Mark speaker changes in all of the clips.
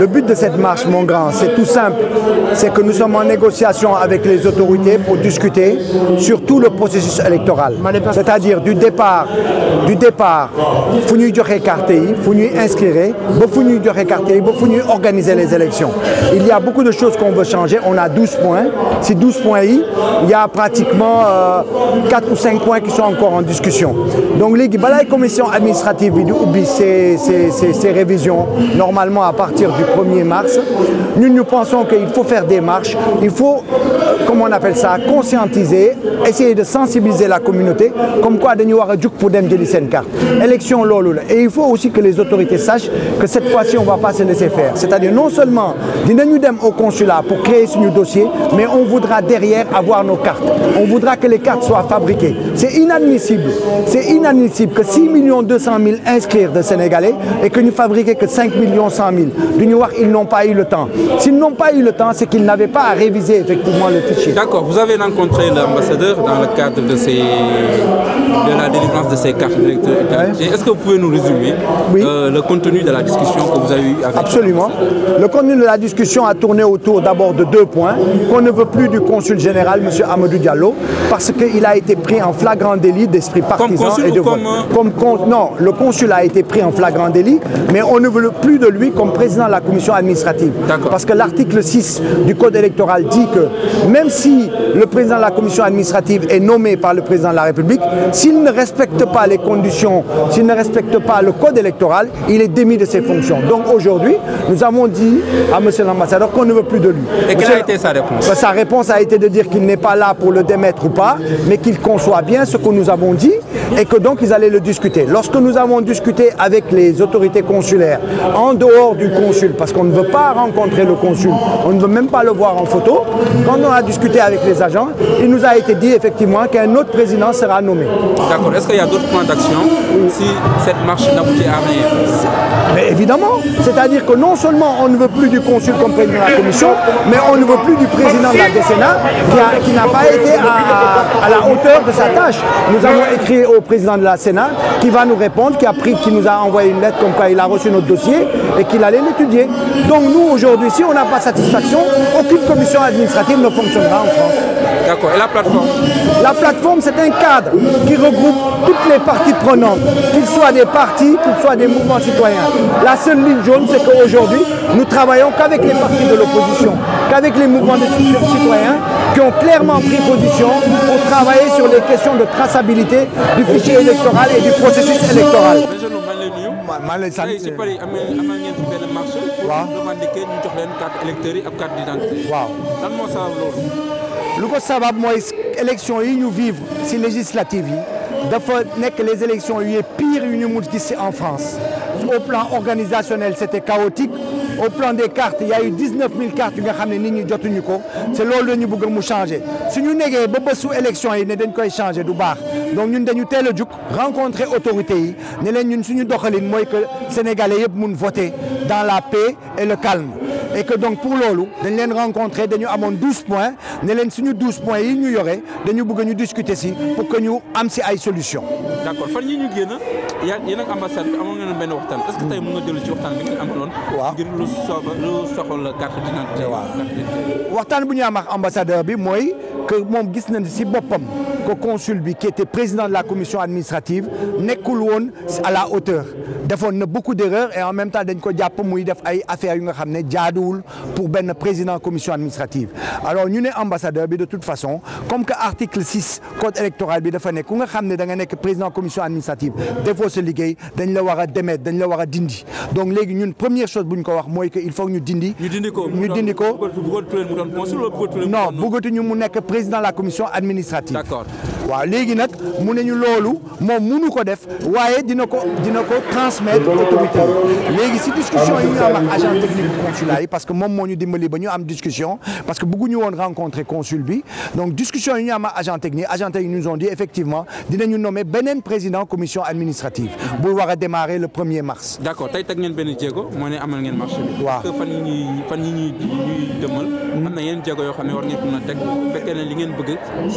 Speaker 1: Le but de cette marche, mon grand, c'est tout simple. C'est que nous sommes en négociation avec les autorités pour discuter sur tout le processus électoral. C'est-à-dire du départ, faut nous joxe carte yi, faut nous inscrire, faut nous joxe carte yi, faut nous organiser les élections. Il y a beaucoup de choses qu'on veut changer. On a 12 points. Ces 12 points, il y a pratiquement 4 ou 5 points qui sont encore en discussion. Donc, la commission administrative oublie ces révisions normalement à partir du 1er mars. Nous pensons qu'il faut faire des marches. Il faut, comment on appelle ça, conscientiser, essayer de sensibiliser la communauté, comme quoi nous avons pour dem jëli sen carte. Élection lolo. Et il faut aussi que les autorités sachent que cette fois-ci, on ne va pas se laisser faire. C'est-à-dire non seulement nous dem au consulat pour créer ce dossier, mais on voudra derrière avoir nos cartes. On voudra que les cartes soient fabriquées. C'est inadmissible. C'est inadmissible que 6 200 000 inscrire de Sénégalais et que nous fabriquions que 5 100 000. Ils n'ont pas eu le temps. S'ils n'ont pas eu le temps, c'est qu'ils n'avaient pas à réviser effectivement le fichier.
Speaker 2: D'accord. Vous avez rencontré l'ambassadeur dans le cadre de la délivrance de ces cartes électorales. Ouais. Est-ce que vous pouvez nous résumer le contenu de la discussion que vous avez eue avec
Speaker 1: Absolument. Le contenu de la discussion a tourné autour d'abord de 2 points. Qu'on ne veut plus du consul général, M. Amadou Diallo, parce qu'il a été pris en flagrant délit d'esprit partisan et de vote. Non, le consul a été pris en flagrant délit, mais on ne veut plus de lui comme président de la commission administrative. Parce que l'article 6 du code électoral dit que même si le président de la commission administrative est nommé par le président de la République, s'il ne respecte pas les conditions, s'il ne respecte pas le code électoral, il est démis de ses fonctions. Donc aujourd'hui, nous avons dit à M. l'ambassadeur qu'on ne veut plus de lui.
Speaker 2: Et quelle a été sa réponse?
Speaker 1: Sa réponse a été de dire qu'il n'est pas là pour le démettre ou pas, mais qu'il conçoit bien ce que nous avons dit et que donc ils allaient le discuter. Lorsque nous avons discuté avec les autorités consulaires, en dehors du consul, parce qu'on ne veut pas rencontrer le consul, on ne veut même pas le voir en photo, quand on a discuté avec les agents, il nous a été dit effectivement qu'un autre président sera nommé.
Speaker 2: D'accord. Est-ce qu'il y a d'autres plans d'action si cette marche n'aboutit à rien?
Speaker 1: Mais évidemment, c'est-à-dire que non seulement on ne veut plus du consul comme président de la commission, mais on ne veut plus du président de la décennat qui n'a pas été à la hauteur de sa tâche. Nous avons écrit au président de la Sénat qui va nous répondre, qui nous a envoyé une lettre comme quoi il a reçu notre dossier et qu'il allait l'étudier. Donc nous aujourd'hui, si on n'a pas satisfaction, aucune commission administrative ne fonctionnera en France.
Speaker 2: D'accord. Et la plateforme?
Speaker 1: La plateforme, c'est un cadre qui regroupe toutes les parties prenantes, qu'ils soient des partis, qu'ils soient des mouvements citoyens. La seule ligne jaune, c'est qu'aujourd'hui, nous travaillons qu'avec les partis de l'opposition, qu'avec les mouvements de citoyens qui ont clairement pris position pour travailler sur les questions de traçabilité du fichier électoral et du processus électoral. Lu ko sabab mooy élection yi ñu vivre ci législative yi dafa nekk les élections yu pire yu ñu mën gis en France. Au plan organisationnel c'était chaotique. Au plan des cartes, il y a eu 19 000 cartes qui ont été changées. C'est là que nous voulons changer. Si nous avons des élections, nous devons changer. Donc nous devons rencontrer les autorités. Nous devons que les Sénégalais puissent voter dans la paix et le calme. Et que donc pour l'OLU, nous devons rencontrer, nous avons 12 points. Nous avons 12 points, nous devons discuter ici pour que nous ayons des solutions.
Speaker 2: D'accord. Il y a une ambassade, est-ce que tu as lu soxal carte d'identité
Speaker 1: waxtaan bu ñu am ak ambassadeur bi mooy que moom gis nañ ci boppam que consul bi qui était président de la commission administrative nekkul woon à la hauteur defoon na beaucoup d'erreurs et en même temps dañ ko jàpp muy def ay affaires yu nga xam ne jaaduwul pour benn président commission administrative. Alors ñu ne ambassadeur bi de toute façon comme que article 6 code électoral bi dafa nekk ku nga xam ne da nga nekk président commission administrative defoo sa liggéey dañ la war a démettre dañ la war a dindi. Donc léegi ñun première chose bu ñu ko wax mooy que il faut ñu dindi ko non bëggatuñu mu nekk président de la commission administrative.
Speaker 2: D'accord.
Speaker 1: waaw léegi nag mu ne ñu loolu moom mënu ko def waaye dina ko transmettre autorité yi léegi si discussion yi ñu am ak agent technique bu consulat yi parce que moom moo ñu dimbali ba ñu am discussion parce que bëgguñu woon rencontrer consul bi donc discussion yi ñu am ak agent technique nous ont dit effectivement dinañu nommer beneen président commission administrative bu war a démarrer le 1er mars.
Speaker 2: D'accord tey teg ngeen benn jéego moo ne amal ngeen marché bi.
Speaker 1: waaw
Speaker 2: fan yi ñuy demal am na yenn jéego yoo xam ne war ngeen ko mën a teg bu fekkee ne li ngeen bëgg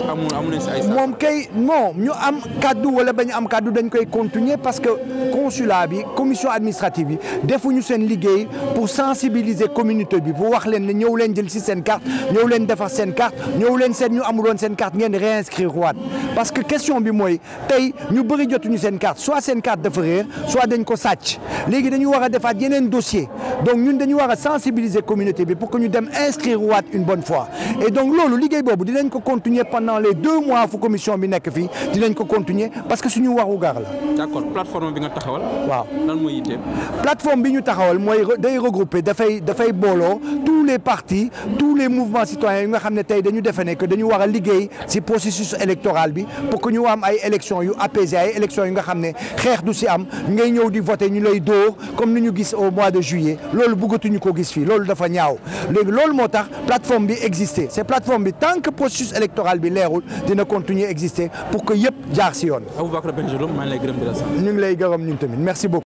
Speaker 2: amu leen si ay
Speaker 1: moom kay non ñu am kaddu wala bañ am kaddu dañ koy continuer parce que consulat bi commission administrative bi defuñu seen liggéey pour sensibiliser communauté bi pour wax leen ne ñëw leen jël si seen carte ñëw leen defar seen carte ñëw leen seet ñu amuloon seen carte ngeen réinscrire waat parce que question bi mooy tey ñu bëri jotuñu seen carte soit seen carte dafa réer soit dañ ko sàcc léegi dañu war a defaat yeneen dossier donc ñun dañu war a sensibiliser communauté bi pour que ñu dem inscrire waat une bonne fois et donc loolu liggéey boobu dinañ ko continuer pendant les 2 mois fu commission bi nekk fii dinañ ko continuer parce que suñu waru gar la.
Speaker 2: d'accord plateforme bi nga taxawal.
Speaker 1: waaw
Speaker 2: lan mooy yitteem.
Speaker 1: plateforme bi ñu taxawal mooy day regrouper dafay booloo tous les partis tous les mouvements citoyens yi nga xam ne tey dañu defe ne que dañu war a liggéey ci processus électoral bi pour que ñu am ay élections yu apaisées ay élections yu nga xam ne xeex du ci am ngay ñëw di voter ñu lay dóor comme ni ñu gis au mois de juillet loolu bëggatuñu ko gis fii loolu dafa ñaaw léegi loolu moo tax plateforme bi exister c'est plateforme bi tant que processus électoral bi leerul dina continuer exister pour que yëpp jaar ci yoon.
Speaker 2: Aboubacar Bengelloune maa ngi lay gërëm di la sant.
Speaker 1: ñu ngi lay gërëm ñun tamit merci beaucoup.